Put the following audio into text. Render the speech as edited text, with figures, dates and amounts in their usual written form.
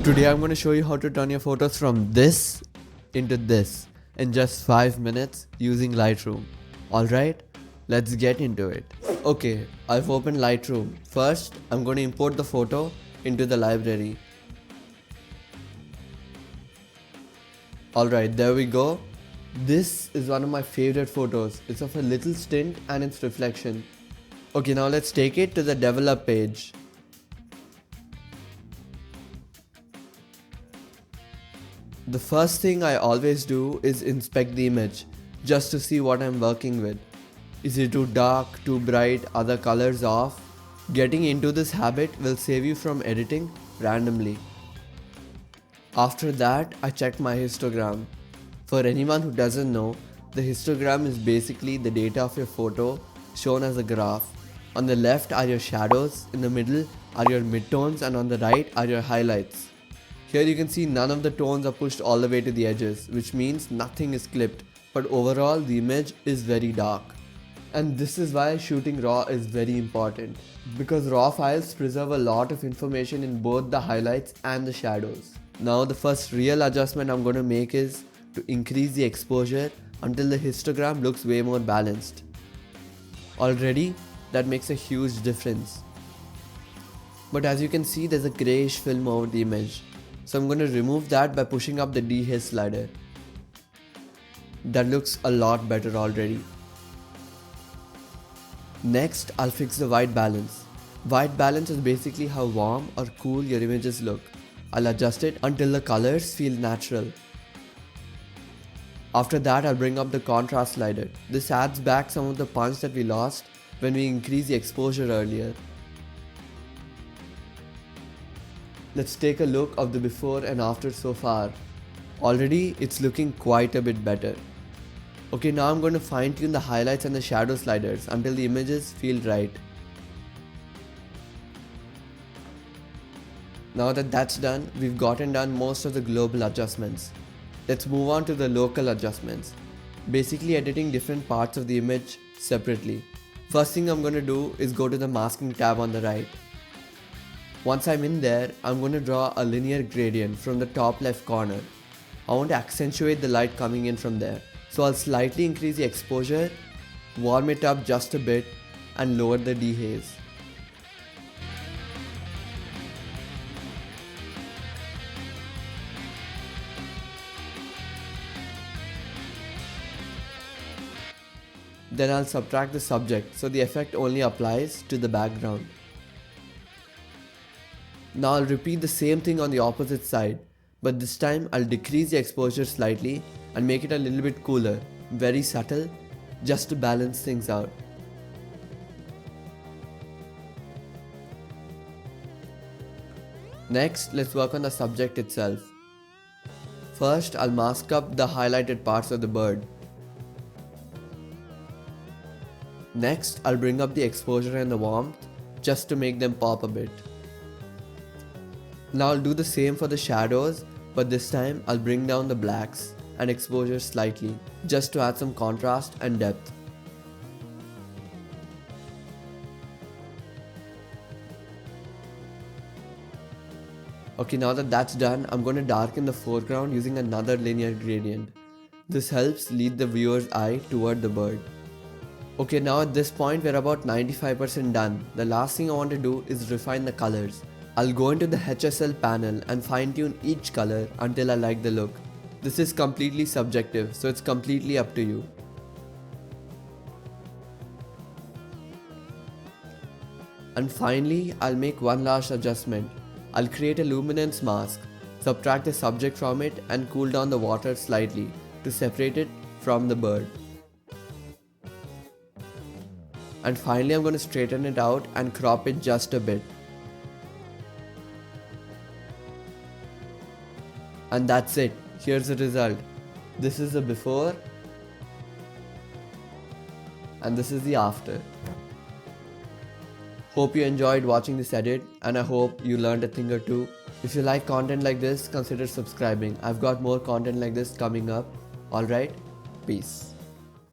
Today I'm going to show you how to turn your photos from this into this in just 5 minutes using Lightroom. Alright, let's get into it. Okay, I've opened Lightroom. First, I'm going to import the photo into the library. Alright, there we go. This is one of my favorite photos. It's of a little stint and its reflection. Okay, now let's take it to the develop page. The first thing I always do is inspect the image, just to see what I'm working with. Is it too dark, too bright, are the colors off? Getting into this habit will save you from editing randomly. After that, I check my histogram. For anyone who doesn't know, the histogram is basically the data of your photo shown as a graph. On the left are your shadows, in the middle are your midtones, and on the right are your highlights. Here you can see none of the tones are pushed all the way to the edges, which means nothing is clipped, but overall the image is very dark. And this is why shooting RAW is very important, because RAW files preserve a lot of information in both the highlights and the shadows. Now the first real adjustment I'm going to make is to increase the exposure until the histogram looks way more balanced. Already that makes a huge difference. But as you can see, there's a grayish film over the image. So I'm going to remove that by pushing up the dehaze slider. That looks a lot better already. Next, I'll fix the white balance. White balance is basically how warm or cool your images look. I'll adjust it until the colors feel natural. After that, I'll bring up the contrast slider. This adds back some of the punch that we lost when we increased the exposure earlier. Let's take a look of the before and after so far. Already it's looking quite a bit better. Okay, now I'm going to fine tune the highlights and the shadow sliders until the images feel right. Now that that's done, we've gotten done most of the global adjustments. Let's move on to the local adjustments. Basically editing different parts of the image separately. First thing I'm going to do is go to the masking tab on the right. Once I'm in there, I'm going to draw a linear gradient from the top left corner. I want to accentuate the light coming in from there. So I'll slightly increase the exposure, warm it up just a bit, and lower the dehaze. Then I'll subtract the subject so the effect only applies to the background. Now I'll repeat the same thing on the opposite side, but this time I'll decrease the exposure slightly and make it a little bit cooler, very subtle, just to balance things out. Next, let's work on the subject itself. First, I'll mask up the highlighted parts of the bird. Next, I'll bring up the exposure and the warmth just to make them pop a bit. Now I'll do the same for the shadows, but this time I'll bring down the blacks and exposure slightly, just to add some contrast and depth. Okay, now that that's done, I'm going to darken the foreground using another linear gradient. This helps lead the viewer's eye toward the bird. Okay, now at this point we're about 95% done. The last thing I want to do is refine the colors. I'll go into the HSL panel and fine tune each color until I like the look. This is completely subjective, so it's completely up to you. And finally, I'll make one last adjustment. I'll create a luminance mask, subtract the subject from it and cool down the water slightly to separate it from the bird. And finally, I'm going to straighten it out and crop it just a bit. And that's it. Here's the result. This is the before and this is the after. Hope you enjoyed watching this edit and I hope you learned a thing or two. If you like content like this, consider subscribing. I've got more content like this coming up. Alright, peace.